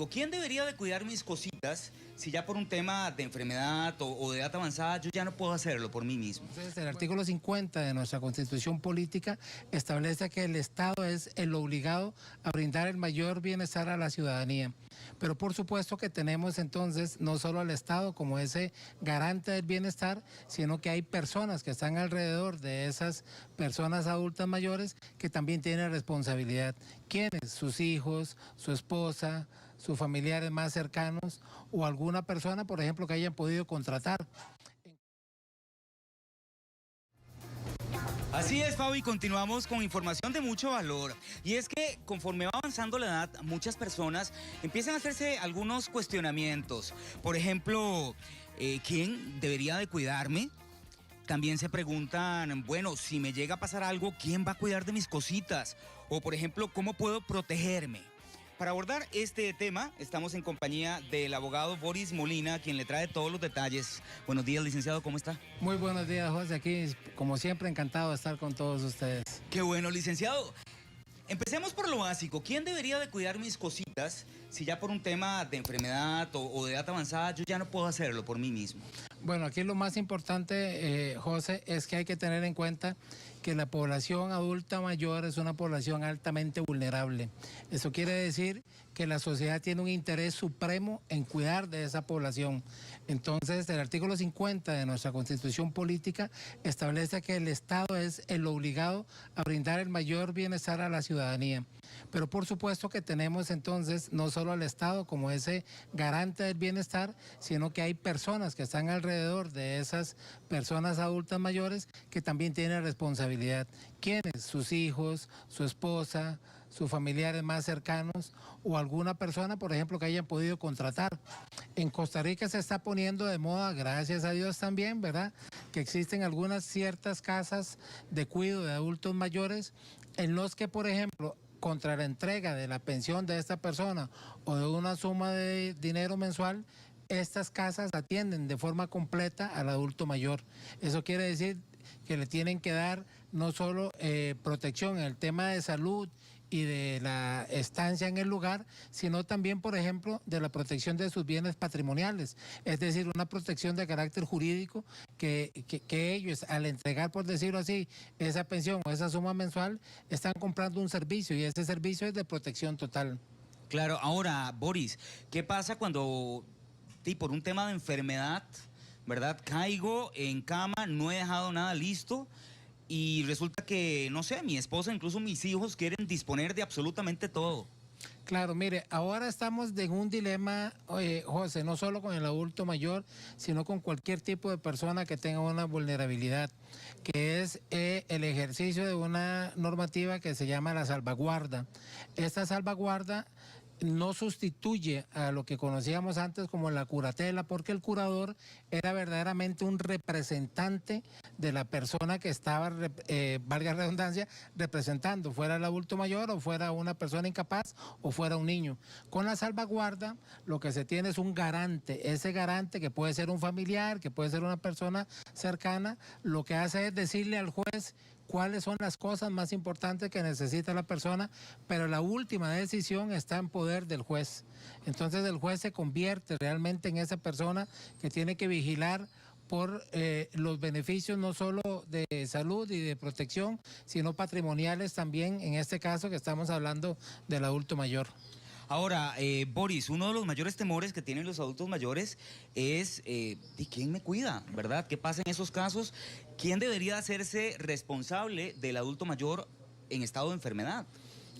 ¿Quién debería de cuidar mis cositas si ya por un tema de enfermedad o de edad avanzada yo ya no puedo hacerlo por mí mismo? Entonces, el artículo 50 de nuestra Constitución Política establece que el Estado es el obligado a brindar el mayor bienestar a la ciudadanía. Pero por supuesto que tenemos entonces no solo al Estado como ese garante del bienestar, sino que hay personas que están alrededor de esas personas adultas mayores que también tienen responsabilidad. ¿Quiénes? Sus hijos, su esposa, sus familiares más cercanos o alguna persona, por ejemplo, que hayan podido contratar. Así es, Fabi, continuamos con información de mucho valor. Y es que conforme va avanzando la edad, muchas personas empiezan a hacerse algunos cuestionamientos. Por ejemplo, ¿quién debería de cuidarme? También se preguntan, bueno, si me llega a pasar algo, ¿quién va a cuidar de mis cositas? O, por ejemplo, ¿cómo puedo protegerme? Para abordar este tema, estamos en compañía del abogado Boris Molina, quien le trae todos los detalles. Buenos días, licenciado, ¿cómo está? Muy buenos días, José. Aquí, como siempre, encantado de estar con todos ustedes. Qué bueno, licenciado. Empecemos por lo básico. ¿Quién debería de cuidar mis cositas si ya por un tema de enfermedad o de edad avanzada yo ya no puedo hacerlo por mí mismo? Bueno, aquí lo más importante, José, es que hay que tener en cuenta que la población adulta mayor es una población altamente vulnerable. Eso quiere decir que la sociedad tiene un interés supremo en cuidar de esa población. Entonces, el artículo 50 de nuestra Constitución Política establece que el Estado es el obligado a brindar el mayor bienestar a la ciudadanía. Pero por supuesto que tenemos entonces no solo al Estado como ese garante del bienestar, sino que hay personas que están alrededor de esas personas adultas mayores que también tienen responsabilidad. ¿Quiénes? Sus hijos, su esposa, sus familiares más cercanos o alguna persona, por ejemplo, que hayan podido contratar. En Costa Rica se está poniendo de moda, gracias a Dios también, ¿verdad?, que existen algunas ciertas casas de cuidado de adultos mayores en los que, por ejemplo, contra la entrega de la pensión de esta persona o de una suma de dinero mensual, estas casas atienden de forma completa al adulto mayor. Eso quiere decir que le tienen que dar no solo protección en el tema de salud y de la estancia en el lugar, sino también, por ejemplo, de la protección de sus bienes patrimoniales, es decir, una protección de carácter jurídico que ellos, al entregar, por decirlo así, esa pensión o esa suma mensual, están comprando un servicio y ese servicio es de protección total. Claro, ahora, Boris, ¿qué pasa cuando, por un tema de enfermedad, ¿verdad?, caigo en cama, no he dejado nada listo? Y resulta que, no sé, mi esposa, incluso mis hijos quieren disponer de absolutamente todo. Claro, mire, ahora estamos en un dilema, José, no solo con el adulto mayor, sino con cualquier tipo de persona que tenga una vulnerabilidad, que es el ejercicio de una normativa que se llama la salvaguarda. Esta salvaguarda no sustituye a lo que conocíamos antes como la curatela, porque el curador era verdaderamente un representante de la persona que estaba, valga la redundancia, representando, fuera el adulto mayor o fuera una persona incapaz o fuera un niño. Con la salvaguarda lo que se tiene es un garante, ese garante que puede ser un familiar, que puede ser una persona cercana, lo que hace es decirle al juez cuáles son las cosas más importantes que necesita la persona, pero la última decisión está en poder del juez. Entonces el juez se convierte realmente en esa persona que tiene que vigilar por los beneficios no solo de salud y de protección, sino patrimoniales también, en este caso que estamos hablando del adulto mayor. Ahora, Boris, uno de los mayores temores que tienen los adultos mayores es ¿de quién me cuida? ¿Verdad? ¿Qué pasa en esos casos? ¿Quién debería hacerse responsable del adulto mayor en estado de enfermedad?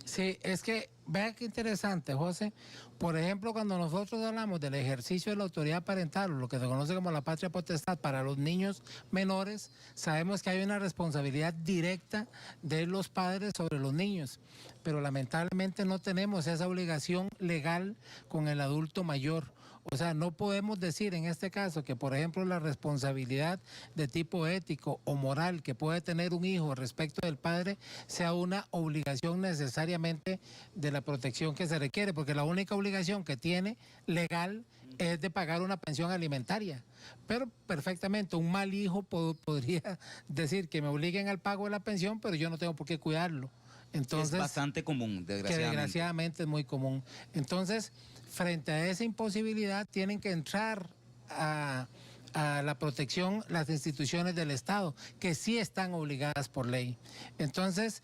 Sí, es que, vea qué interesante, José. Por ejemplo, cuando nosotros hablamos del ejercicio de la autoridad parental, lo que se conoce como la patria potestad para los niños menores, sabemos que hay una responsabilidad directa de los padres sobre los niños, pero lamentablemente no tenemos esa obligación legal con el adulto mayor. O sea, no podemos decir en este caso que, por ejemplo, la responsabilidad de tipo ético o moral que puede tener un hijo respecto del padre sea una obligación necesariamente de la protección que se requiere, porque la única obligación que tiene legal es de pagar una pensión alimentaria. Pero perfectamente un mal hijo podría decir que me obliguen al pago de la pensión, pero yo no tengo por qué cuidarlo. Entonces, es bastante común, desgraciadamente. Que desgraciadamente es muy común. Entonces, frente a esa imposibilidad tienen que entrar a la protección las instituciones del Estado, que sí están obligadas por ley. Entonces,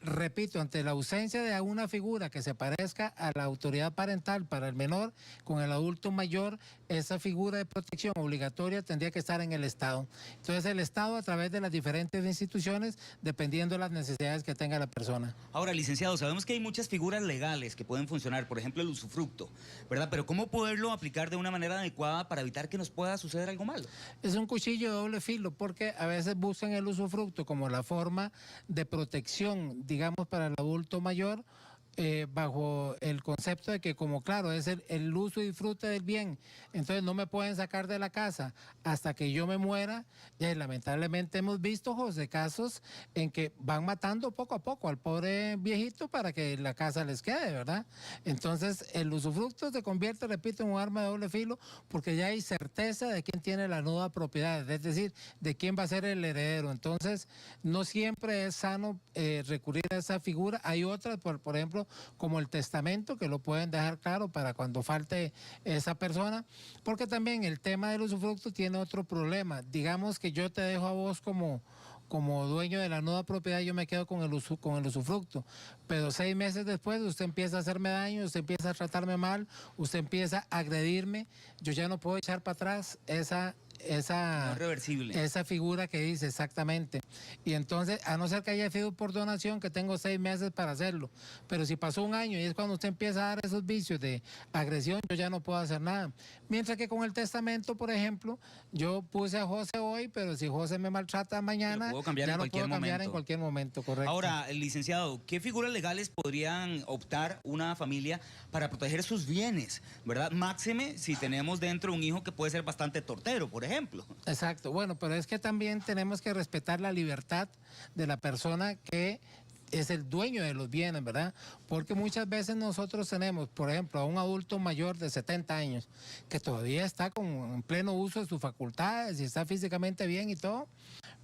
repito, ante la ausencia de una figura que se parezca a la autoridad parental para el menor, con el adulto mayor, esa figura de protección obligatoria tendría que estar en el Estado. Entonces el Estado, a través de las diferentes instituciones, dependiendo de las necesidades que tenga la persona. Ahora, licenciado, sabemos que hay muchas figuras legales que pueden funcionar, por ejemplo el usufructo, ¿verdad? Pero ¿cómo poderlo aplicar de una manera adecuada para evitar que nos pueda suceder algo malo? Es un cuchillo de doble filo, porque a veces buscan el usufructo como la forma de protección, digamos, para el adulto mayor, bajo el concepto de que, como claro, es el uso y disfrute del bien, entonces no me pueden sacar de la casa hasta que yo me muera. Y lamentablemente hemos visto, José, casos en que van matando poco a poco al pobre viejito para que la casa les quede, ¿verdad? Entonces el usufructo se convierte, repito, en un arma de doble filo, porque ya hay certeza de quién tiene la nueva propiedad, es decir, de quién va a ser el heredero. Entonces no siempre es sano recurrir a esa figura. Hay otras, por ejemplo, como el testamento, que lo pueden dejar claro para cuando falte esa persona, porque también el tema del usufructo tiene otro problema. Digamos que yo te dejo a vos como dueño de la nueva propiedad, yo me quedo con el usufructo, pero 6 meses después usted empieza a hacerme daño, usted empieza a tratarme mal, usted empieza a agredirme, yo ya no puedo echar para atrás No es reversible. esa figura que dice exactamente. Y entonces, a no ser que haya sido por donación, que tengo 6 meses para hacerlo, pero si pasó 1 año y es cuando usted empieza a dar esos vicios de agresión, yo ya no puedo hacer nada. Mientras que con el testamento, por ejemplo, yo puse a José hoy, pero si José me maltrata mañana, ya lo puedo cambiar en cualquier momento, correcto. Ahora, licenciado, ¿qué figuras legales podrían optar una familia para proteger sus bienes, verdad? Máxime si tenemos dentro un hijo que puede ser bastante tortero, por ejemplo. Exacto, bueno, pero es que también tenemos que respetar la libertad de la persona que es el dueño de los bienes, ¿verdad? Porque muchas veces nosotros tenemos, por ejemplo, a un adulto mayor de 70 años que todavía está en pleno uso de sus facultades y está físicamente bien y todo,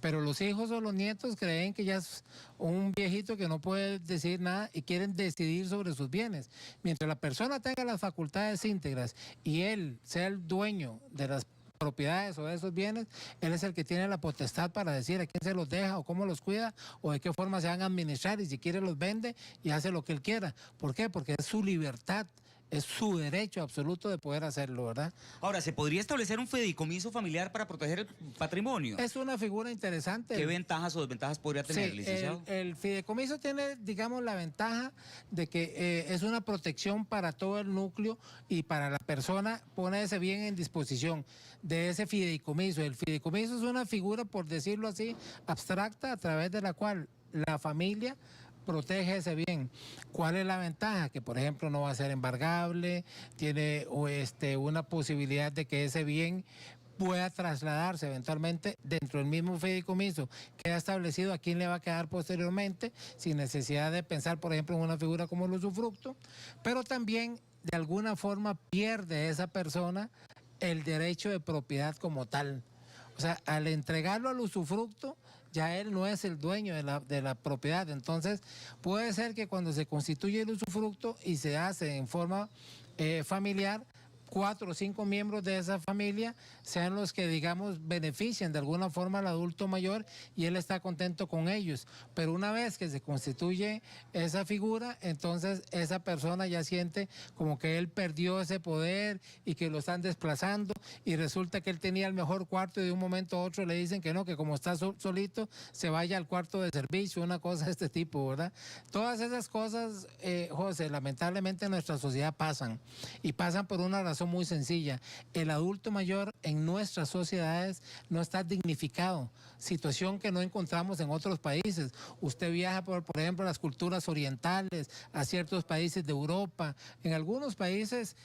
pero los hijos o los nietos creen que ya es un viejito que no puede decir nada y quieren decidir sobre sus bienes. Mientras la persona tenga las facultades íntegras y él sea el dueño de las propiedades o de esos bienes, él es el que tiene la potestad para decir a quién se los deja o cómo los cuida o de qué forma se van a administrar, y si quiere los vende y hace lo que él quiera. ¿Por qué? Porque es su libertad, es su derecho absoluto de poder hacerlo, ¿verdad? Ahora, ¿se podría establecer un fideicomiso familiar para proteger el patrimonio? Es una figura interesante. ¿Qué ventajas o desventajas podría tener, Sí, licenciado? el fideicomiso tiene, digamos, la ventaja de que es una protección para todo el núcleo y para la persona, pone ese bien en disposición de ese fideicomiso. El fideicomiso es una figura, por decirlo así, abstracta, a través de la cual la familia protege ese bien. ¿Cuál es la ventaja? Que, por ejemplo, no va a ser embargable, tiene una posibilidad de que ese bien pueda trasladarse eventualmente dentro del mismo fideicomiso, queda establecido a quién le va a quedar posteriormente, sin necesidad de pensar, por ejemplo, en una figura como el usufructo, pero también de alguna forma pierde esa persona el derecho de propiedad como tal. O sea, al entregarlo al usufructo, ya él no es el dueño de la propiedad. Entonces, puede ser que cuando se constituye el usufructo y se hace en forma familiar, 4 o 5 miembros de esa familia sean los que, digamos, beneficien de alguna forma al adulto mayor y él está contento con ellos. Pero una vez que se constituye esa figura, entonces esa persona ya siente como que él perdió ese poder y que lo están desplazando, y resulta que él tenía el mejor cuarto y de un momento a otro le dicen que no, que como está solito se vaya al cuarto de servicio, una cosa de este tipo, ¿verdad? Todas esas cosas, José, lamentablemente en nuestra sociedad pasan, y pasan por una razón muy sencilla. El adulto mayor en nuestras sociedades no está dignificado, situación que no encontramos en otros países. Usted viaja por ejemplo, a las culturas orientales, a ciertos países de Europa, en algunos países,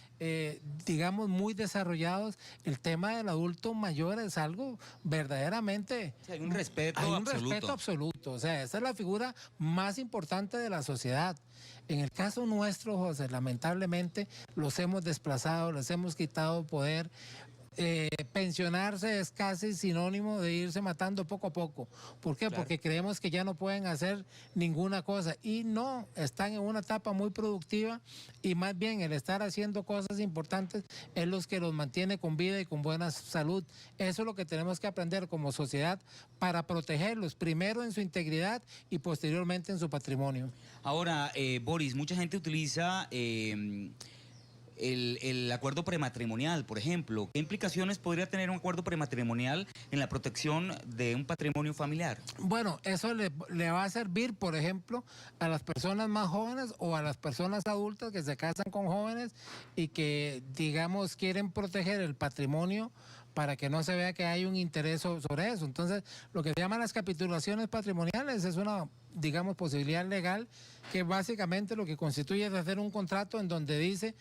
digamos, muy desarrollados, el tema del adulto mayor es algo verdaderamente... Sí, hay un respeto absoluto. O sea, esa es la figura más importante de la sociedad. En el caso nuestro, José, lamentablemente los hemos desplazado, les hemos quitado poder. pensionarse es casi sinónimo de irse matando poco a poco. ¿Por qué? Claro. Porque creemos que ya no pueden hacer ninguna cosa. Y no, están en una etapa muy productiva y más bien el estar haciendo cosas importantes es lo que los mantiene con vida y con buena salud. Eso es lo que tenemos que aprender como sociedad para protegerlos, primero en su integridad y posteriormente en su patrimonio. Ahora, Boris, mucha gente utiliza el acuerdo prematrimonial, por ejemplo. ¿Qué implicaciones podría tener un acuerdo prematrimonial en la protección de un patrimonio familiar? Bueno, eso le va a servir, por ejemplo, a las personas más jóvenes o a las personas adultas que se casan con jóvenes y que, digamos, quieren proteger el patrimonio para que no se vea que hay un interés sobre eso. Entonces, lo que se llaman las capitulaciones patrimoniales es una, digamos, posibilidad legal que básicamente lo que constituye es hacer un contrato en donde dice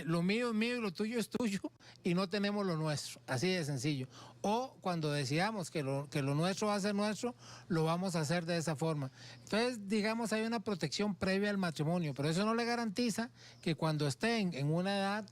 lo mío es mío y lo tuyo es tuyo y no tenemos lo nuestro, así de sencillo. O cuando decidamos que lo nuestro va a ser nuestro, lo vamos a hacer de esa forma. Entonces, digamos, hay una protección previa al matrimonio, pero eso no le garantiza que cuando estén en una edad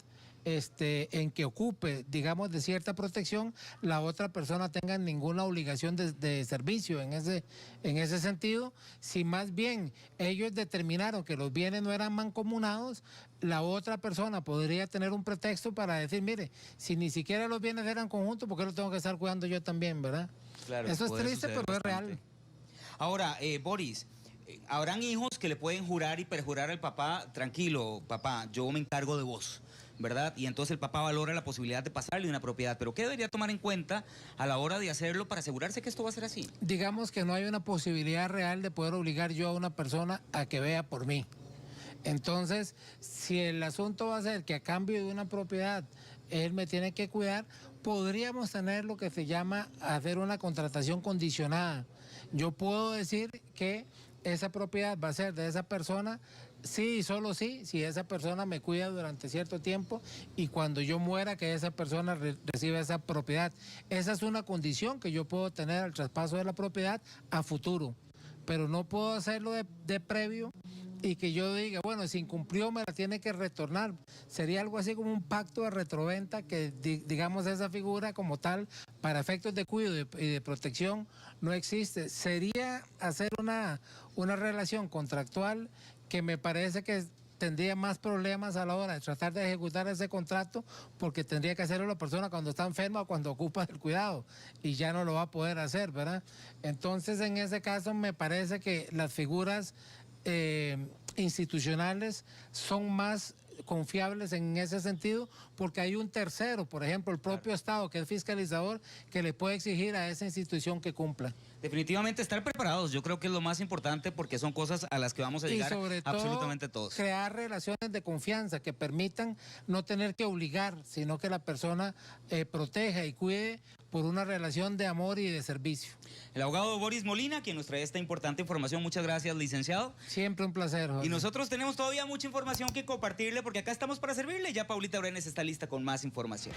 en que ocupe, digamos, de cierta protección, la otra persona tenga ninguna obligación de servicio en ese sentido. Si más bien ellos determinaron que los bienes no eran mancomunados, la otra persona podría tener un pretexto para decir, mire, si ni siquiera los bienes eran conjuntos, ¿por qué los tengo que estar cuidando yo también, verdad? Claro, eso es puede triste, suceder pero es bastante. real. Ahora, Boris, habrán hijos que le pueden jurar y perjurar al papá, tranquilo, papá, yo me encargo de vos, ¿verdad? Y entonces el papá valora la posibilidad de pasarle una propiedad. Pero ¿qué debería tomar en cuenta a la hora de hacerlo para asegurarse que esto va a ser así? Digamos que no hay una posibilidad real de poder obligar yo a una persona a que vea por mí. Entonces, si el asunto va a ser que a cambio de una propiedad él me tiene que cuidar, podríamos tener lo que se llama hacer una contratación condicionada. Yo puedo decir que esa propiedad va a ser de esa persona, sí y solo sí, si esa persona me cuida durante cierto tiempo y cuando yo muera que esa persona reciba esa propiedad. Esa es una condición que yo puedo tener al traspaso de la propiedad a futuro, pero no puedo hacerlo de previo y que yo diga, bueno, si incumplió me la tiene que retornar. Sería algo así como un pacto de retroventa que, digamos, esa figura como tal, para efectos de cuidado y de protección, no existe. Sería hacer una relación contractual que me parece que tendría más problemas a la hora de tratar de ejecutar ese contrato porque tendría que hacerlo la persona cuando está enferma o cuando ocupa el cuidado y ya no lo va a poder hacer, ¿verdad? Entonces, en ese caso me parece que las figuras institucionales son más confiables en ese sentido porque hay un tercero, por ejemplo, el propio Estado, que es fiscalizador, que le puede exigir a esa institución que cumpla. Definitivamente estar preparados, yo creo que es lo más importante porque son cosas a las que vamos a llegar y sobre todo, absolutamente todos. Crear relaciones de confianza que permitan no tener que obligar, sino que la persona proteja y cuide por una relación de amor y de servicio. El abogado Boris Molina, quien nos trae esta importante información. Muchas gracias, licenciado. Siempre un placer, Jorge. Y nosotros tenemos todavía mucha información que compartirle porque acá estamos para servirle. Ya Paulita Brenes está lista con más información.